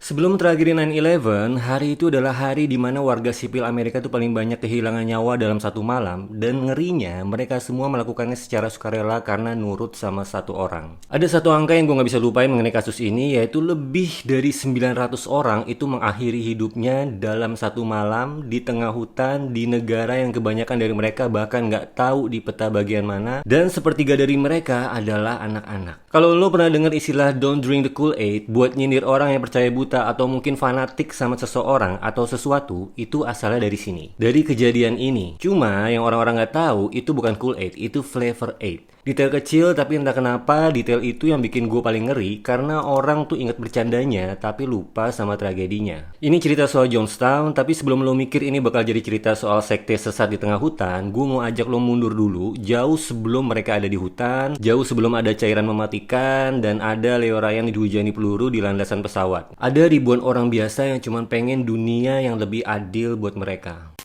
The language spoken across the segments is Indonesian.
Sebelum tragedi 9/11, hari itu adalah hari di mana warga sipil Amerika itu paling banyak kehilangan nyawa dalam satu malam, dan ngerinya mereka semua melakukannya secara sukarela karena nurut sama satu orang. Ada satu angka yang gue nggak bisa lupain mengenai kasus ini, yaitu lebih dari 900 orang itu mengakhiri hidupnya dalam satu malam di tengah hutan di negara yang kebanyakan dari mereka bahkan nggak tahu di peta bagian mana, dan sepertiga dari mereka adalah anak-anak. Kalau lo pernah dengar istilah "don't drink the Kool-Aid" buat nyindir orang yang percaya buta atau mungkin fanatik sama seseorang atau sesuatu, itu asalnya dari sini, dari kejadian ini. Cuma yang orang-orang nggak tahu itu bukan Kool-Aid, itu Flavor Aid. Detail kecil, tapi entah kenapa detail itu yang bikin gue paling ngeri, karena orang tuh inget bercandanya tapi lupa sama tragedinya. Ini cerita soal Jonestown, tapi sebelum lo mikir ini bakal jadi cerita soal sekte sesat di tengah hutan, gue mau ajak lo mundur dulu, jauh sebelum mereka ada di hutan, jauh sebelum ada cairan mematikan, dan ada Leo Ryan dihujani peluru di landasan pesawat. Ada ribuan orang biasa yang cuma pengen dunia yang lebih adil buat mereka.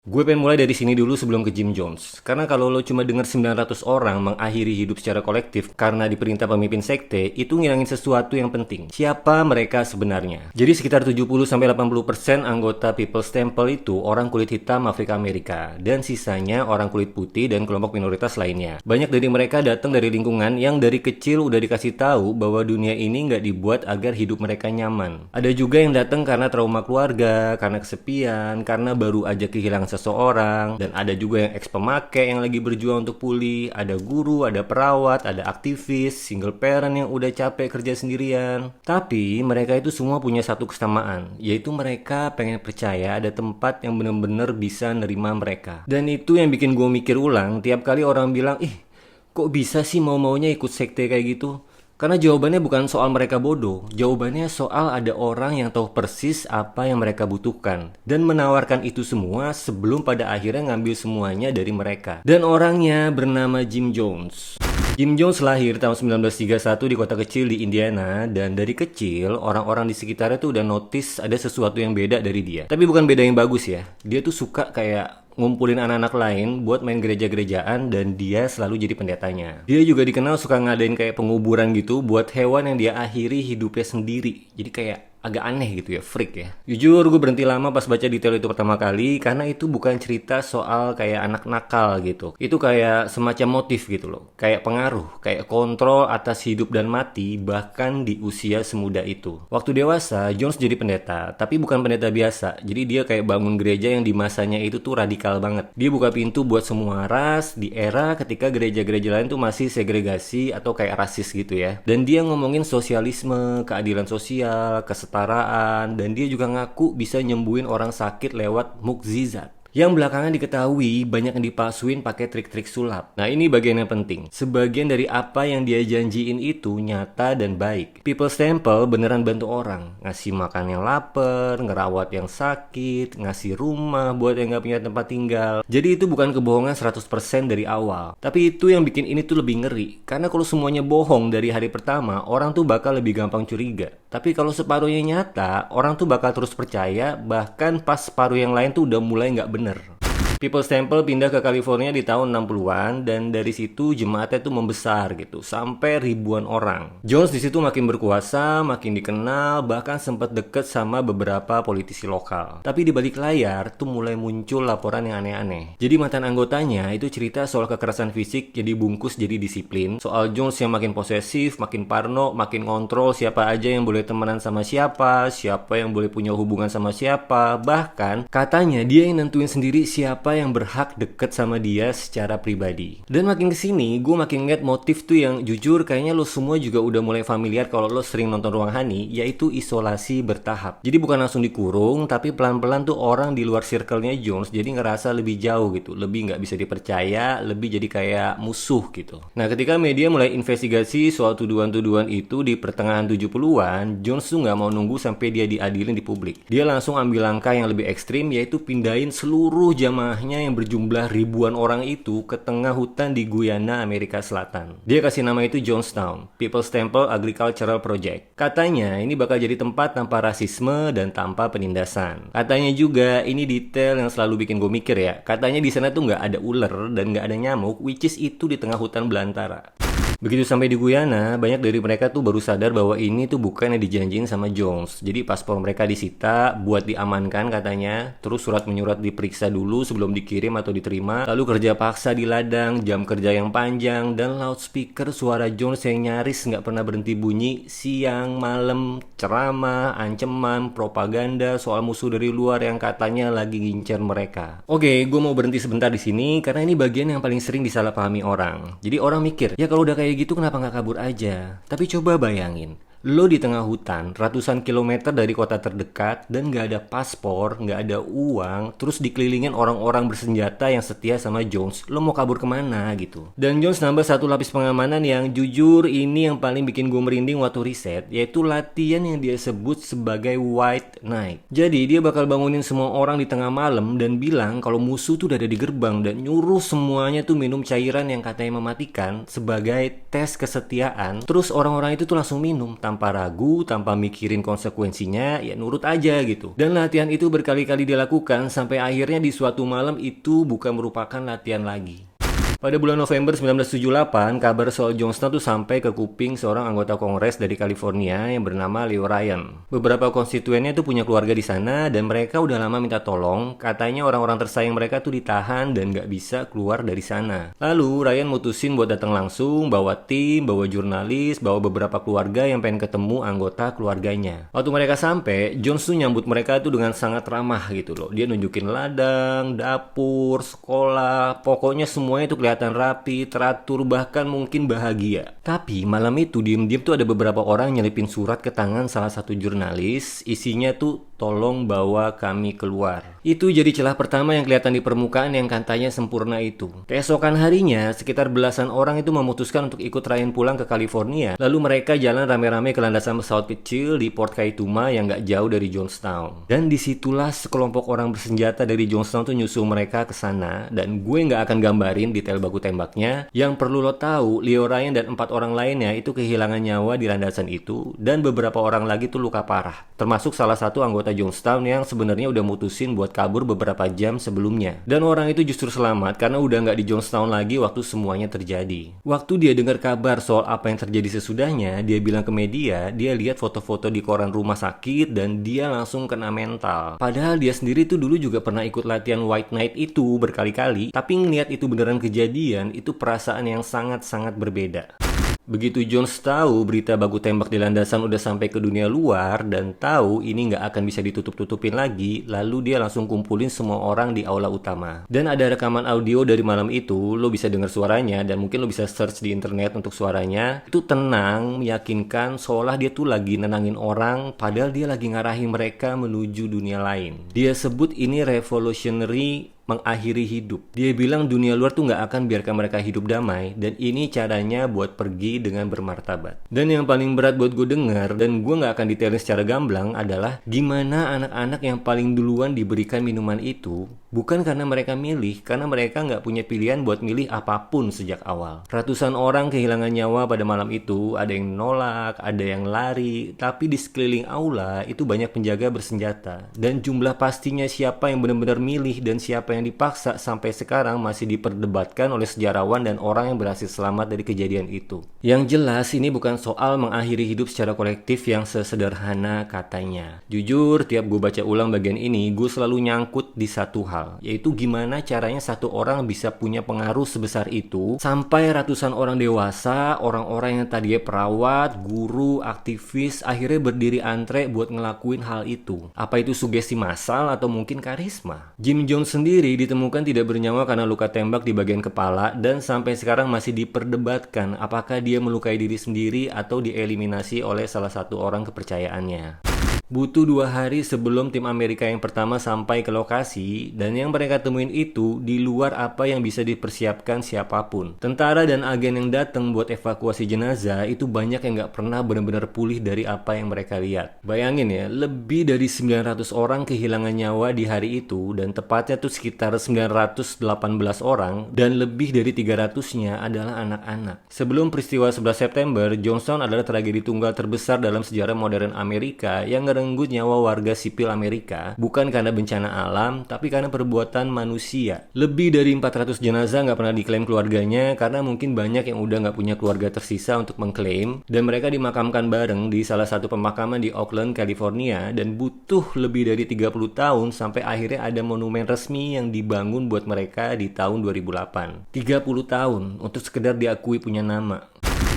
Gue pengen mulai dari sini dulu sebelum ke Jim Jones. Karena kalau lo cuma denger 900 orang mengakhiri hidup secara kolektif karena diperintah pemimpin sekte, itu ngilangin sesuatu yang penting. Siapa mereka sebenarnya? Jadi sekitar 70-80% anggota People's Temple itu orang kulit hitam Afrika Amerika, dan sisanya orang kulit putih dan kelompok minoritas lainnya. Banyak dari mereka datang dari lingkungan yang dari kecil udah dikasih tahu bahwa dunia ini nggak dibuat agar hidup mereka nyaman. Ada juga yang datang karena trauma keluarga, karena kesepian, karena baru aja kehilangan seseorang, dan ada juga yang ex-pemakai yang lagi berjuang untuk pulih, ada guru, ada perawat, ada aktivis, single parent yang udah capek kerja sendirian. Tapi mereka itu semua punya satu kesamaan, yaitu mereka pengen percaya ada tempat yang bener-bener bisa nerima mereka. Dan itu yang bikin gue mikir ulang tiap kali orang bilang, ih kok bisa sih mau-maunya ikut sekte kayak gitu? Karena jawabannya bukan soal mereka bodoh, jawabannya soal ada orang yang tahu persis apa yang mereka butuhkan dan menawarkan itu semua sebelum pada akhirnya ngambil semuanya dari mereka. Dan orangnya bernama Jim Jones. Jim Jones lahir tahun 1931 di kota kecil di Indiana, dan dari kecil orang-orang di sekitarnya tuh udah notice ada sesuatu yang beda dari dia. Tapi bukan beda yang bagus ya, dia tuh suka kayak ngumpulin anak-anak lain buat main gereja-gerejaan, dan dia selalu jadi pendetanya. Dia juga dikenal suka ngadain kayak penguburan gitu buat hewan yang dia akhiri hidupnya sendiri. Jadi kayak agak aneh gitu ya, freak ya. Jujur gue berhenti lama pas baca detail itu pertama kali, karena itu bukan cerita soal kayak anak nakal gitu. Itu kayak semacam motif gitu loh, kayak pengaruh, kayak kontrol atas hidup dan mati bahkan di usia semuda itu. Waktu dewasa, Jones jadi pendeta, tapi bukan pendeta biasa. Jadi dia kayak bangun gereja yang di masanya itu tuh radikal banget. Dia buka pintu buat semua ras di era ketika gereja-gereja lain tuh masih segregasi atau kayak rasis gitu ya. Dan dia ngomongin sosialisme, keadilan sosial, kesetaraan, dan dia juga ngaku bisa nyembuhin orang sakit lewat mukjizat. Yang belakangan diketahui banyak yang dipalsuin pakai trik-trik sulap. Nah ini bagian yang penting. Sebagian dari apa yang dia janjiin itu nyata dan baik. People's Temple beneran bantu orang. Ngasih makan yang lapar, ngerawat yang sakit, ngasih rumah buat yang gak punya tempat tinggal. Jadi itu bukan kebohongan 100% dari awal. Tapi itu yang bikin ini tuh lebih ngeri. Karena kalau semuanya bohong dari hari pertama, orang tuh bakal lebih gampang curiga. Tapi kalau separuhnya nyata, orang tuh bakal terus percaya, bahkan pas separuh yang lain tuh udah mulai gak bener. People's Temple pindah ke California di tahun 60-an, dan dari situ jemaatnya tuh membesar gitu sampai ribuan orang. Jones di situ makin berkuasa, makin dikenal, bahkan sempat deket sama beberapa politisi lokal. Tapi di balik layar tuh mulai muncul laporan yang aneh-aneh. Jadi mantan anggotanya itu cerita soal kekerasan fisik jadi bungkus jadi disiplin, soal Jones yang makin posesif, makin parno, makin kontrol siapa aja yang boleh temenan sama siapa, siapa yang boleh punya hubungan sama siapa, bahkan katanya dia yang nentuin sendiri siapa yang berhak deket sama dia secara pribadi. Dan makin kesini, gue makin ngeliat motif tuh yang jujur kayaknya lo semua juga udah mulai familiar kalau lo sering nonton Ruang Hani, yaitu isolasi bertahap. Jadi bukan langsung dikurung, tapi pelan-pelan tuh orang di luar circle-nya Jones jadi ngerasa lebih jauh gitu, lebih nggak bisa dipercaya, lebih jadi kayak musuh gitu. Nah ketika media mulai investigasi soal tuduhan-tuduhan itu di pertengahan 70-an, Jones tuh nggak mau nunggu sampai dia diadilin di publik. Dia langsung ambil langkah yang lebih ekstrim, yaitu pindahin seluruh jamaah yang berjumlah ribuan orang itu ke tengah hutan di Guyana, Amerika Selatan. Dia kasih nama itu Jonestown, People's Temple Agricultural Project. Katanya ini bakal jadi tempat tanpa rasisme dan tanpa penindasan. Katanya juga ini detail yang selalu bikin gue mikir ya. Katanya di sana tuh nggak ada ular dan nggak ada nyamuk, which is itu di tengah hutan belantara. Begitu sampai di Guyana, banyak dari mereka tuh baru sadar bahwa ini tuh bukan yang dijanjiin sama Jones. Jadi paspor mereka disita buat diamankan katanya, terus surat menyurat diperiksa dulu sebelum dikirim atau diterima, lalu kerja paksa di ladang, jam kerja yang panjang, dan loudspeaker suara Jones yang nyaris nggak pernah berhenti bunyi, siang, malam, ceramah, ancaman, propaganda soal musuh dari luar yang katanya lagi ngincer mereka. Oke, gue mau berhenti sebentar di sini karena ini bagian yang paling sering disalahpahami orang. Jadi orang mikir, ya kalau udah kayak gitu kenapa nggak kabur aja? Tapi coba bayangin, lo di tengah hutan, ratusan kilometer dari kota terdekat, dan nggak ada paspor, nggak ada uang, terus dikelilingin orang-orang bersenjata yang setia sama Jones. Lo mau kabur kemana gitu? Dan Jones nambah satu lapis pengamanan yang jujur ini yang paling bikin gue merinding waktu riset, yaitu latihan yang dia sebut sebagai White Night. Jadi dia bakal bangunin semua orang di tengah malam dan bilang kalau musuh tuh udah ada di gerbang dan nyuruh semuanya tuh minum cairan yang katanya mematikan sebagai tes kesetiaan. Terus orang-orang itu tuh langsung minum tanpa ragu, tanpa mikirin konsekuensinya, ya nurut aja gitu. Dan latihan itu berkali-kali dilakukan sampai akhirnya di suatu malam itu bukan merupakan latihan lagi. Pada bulan November 1978, kabar soal Jonestown tuh sampai ke kuping seorang anggota Kongres dari California yang bernama Leo Ryan. Beberapa konstituennya tuh punya keluarga di sana dan mereka udah lama minta tolong. Katanya orang-orang tersayang mereka tuh ditahan dan nggak bisa keluar dari sana. Lalu Ryan mutusin buat datang langsung, bawa tim, bawa jurnalis, bawa beberapa keluarga yang pengen ketemu anggota keluarganya. Waktu mereka sampai, Jones tuh nyambut mereka tuh dengan sangat ramah gitu loh. Dia nunjukin ladang, dapur, sekolah, pokoknya semuanya tuh kelihatan rapi, teratur, bahkan mungkin bahagia. Tapi malam itu diem-diem tuh ada beberapa orang nyelipin surat ke tangan salah satu jurnalis. Isinya tuh tolong bawa kami keluar. Itu jadi celah pertama yang kelihatan di permukaan yang katanya sempurna itu. Keesokan harinya, sekitar belasan orang itu memutuskan untuk ikut Ryan pulang ke California. Lalu mereka jalan rame-rame ke landasan pesawat kecil di Port Kaituma yang gak jauh dari Jonestown. Dan disitulah sekelompok orang bersenjata dari Jonestown tuh nyusul mereka ke sana. Dan gue gak akan gambarin detail baku tembaknya. Yang perlu lo tahu, Leo Ryan dan 4 orang lainnya itu kehilangan nyawa di landasan itu. Dan beberapa orang lagi tuh luka parah. Termasuk salah satu anggota Jonestown yang sebenarnya udah mutusin buat kabur beberapa jam sebelumnya. Dan orang itu justru selamat karena udah nggak di Jonestown lagi waktu semuanya terjadi. Waktu dia dengar kabar soal apa yang terjadi sesudahnya, dia bilang ke media, dia lihat foto-foto di koran rumah sakit dan dia langsung kena mental. Padahal dia sendiri tuh dulu juga pernah ikut latihan White Night itu berkali-kali, tapi ngelihat itu beneran kejadian, itu perasaan yang sangat-sangat berbeda. Begitu Jones tahu berita baku tembak di landasan udah sampai ke dunia luar dan tahu ini nggak akan bisa ditutup-tutupin lagi, lalu dia langsung kumpulin semua orang di aula utama. Dan ada rekaman audio dari malam itu, lo bisa dengar suaranya dan mungkin lo bisa search di internet untuk suaranya. Itu tenang, meyakinkan, seolah dia tuh lagi nenangin orang, padahal dia lagi ngarahin mereka menuju dunia lain. Dia sebut ini revolutionary mengakhiri hidup. Dia bilang dunia luar tuh nggak akan biarkan mereka hidup damai dan ini caranya buat pergi dengan bermartabat. Dan yang paling berat buat gue denger dan gue nggak akan detailin secara gamblang adalah gimana anak-anak yang paling duluan diberikan minuman itu bukan karena mereka milih, karena mereka nggak punya pilihan buat milih apapun sejak awal. Ratusan orang kehilangan nyawa pada malam itu, ada yang nolak, ada yang lari, tapi di sekeliling aula itu banyak penjaga bersenjata. Dan jumlah pastinya siapa yang benar-benar milih dan siapa yang dipaksa sampai sekarang masih diperdebatkan oleh sejarawan dan orang yang berhasil selamat dari kejadian itu. Yang jelas ini bukan soal mengakhiri hidup secara kolektif yang sesederhana katanya. Jujur, tiap gue baca ulang bagian ini, gue selalu nyangkut di satu hal, yaitu gimana caranya satu orang bisa punya pengaruh sebesar itu sampai ratusan orang dewasa, orang-orang yang tadinya perawat, guru, aktivis, akhirnya berdiri antre buat ngelakuin hal itu. Apa itu sugesti massal atau mungkin karisma? Jim Jones sendiri ditemukan tidak bernyawa karena luka tembak di bagian kepala dan sampai sekarang masih diperdebatkan apakah dia melukai diri sendiri atau dieliminasi oleh salah satu orang kepercayaannya. Butuh 2 hari sebelum tim Amerika yang pertama sampai ke lokasi, dan yang mereka temuin itu di luar apa yang bisa dipersiapkan siapapun. Tentara dan agen yang datang buat evakuasi jenazah itu banyak yang gak pernah benar-benar pulih dari apa yang mereka lihat. Bayangin ya, lebih dari 900 orang kehilangan nyawa di hari itu, dan tepatnya tuh sekitar 918 orang, dan lebih dari 300-nya adalah anak-anak. Sebelum peristiwa 11 September, Jonestown adalah tragedi tunggal terbesar dalam sejarah modern Amerika yang merenggut nyawa warga sipil Amerika, bukan karena bencana alam, tapi karena perbuatan manusia. Lebih dari 400 jenazah nggak pernah diklaim keluarganya, karena mungkin banyak yang udah nggak punya keluarga tersisa untuk mengklaim, dan mereka dimakamkan bareng di salah satu pemakaman di Oakland, California, dan butuh lebih dari 30 tahun sampai akhirnya ada monumen resmi yang dibangun buat mereka di tahun 2008. 30 tahun untuk sekedar diakui punya nama.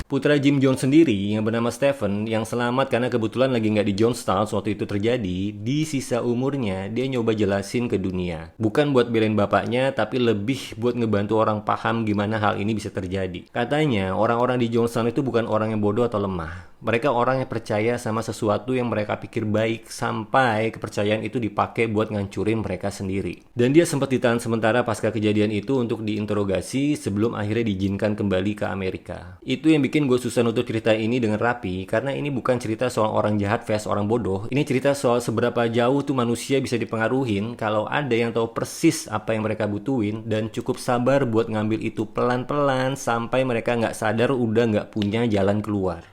Putra Jim Jones sendiri yang bernama Stephen yang selamat karena kebetulan lagi nggak di Jonestown waktu itu terjadi, di sisa umurnya dia nyoba jelasin ke dunia. Bukan buat belain bapaknya, tapi lebih buat ngebantu orang paham gimana hal ini bisa terjadi. Katanya orang-orang di Jonestown itu bukan orang yang bodoh atau lemah. Mereka orang yang percaya sama sesuatu yang mereka pikir baik sampai kepercayaan itu dipakai buat ngancurin mereka sendiri. Dan dia sempat ditahan sementara pasca kejadian itu untuk diinterogasi sebelum akhirnya diizinkan kembali ke Amerika. Itu yang bikin gue susah nutur cerita ini dengan rapi, karena ini bukan cerita soal orang jahat vs orang bodoh. Ini cerita soal seberapa jauh tuh manusia bisa dipengaruhin kalau ada yang tahu persis apa yang mereka butuhin dan cukup sabar buat ngambil itu pelan-pelan sampai mereka nggak sadar udah nggak punya jalan keluar.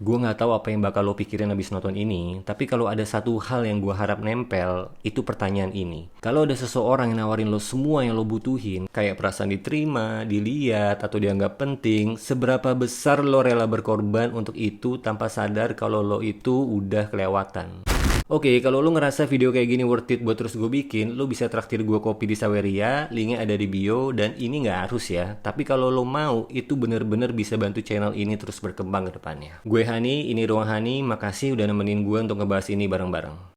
Gue nggak tahu apa yang bakal lo pikirin abis nonton ini, tapi kalau ada satu hal yang gue harap nempel, itu pertanyaan ini. Kalau ada seseorang yang nawarin lo semua yang lo butuhin, kayak perasaan diterima, dilihat, atau dianggap penting, seberapa besar lo rela berkorban untuk itu tanpa sadar kalau lo itu udah kelewatan. Oke, kalau lo ngerasa video kayak gini worth it buat terus gue bikin, lo bisa traktir gue kopi di Saweria, linknya ada di bio, dan ini nggak harus ya. Tapi kalau lo mau, itu bener-bener bisa bantu channel ini terus berkembang ke depannya. Gue Hani, ini Ruang Hani, makasih udah nemenin gue untuk ngebahas ini bareng-bareng.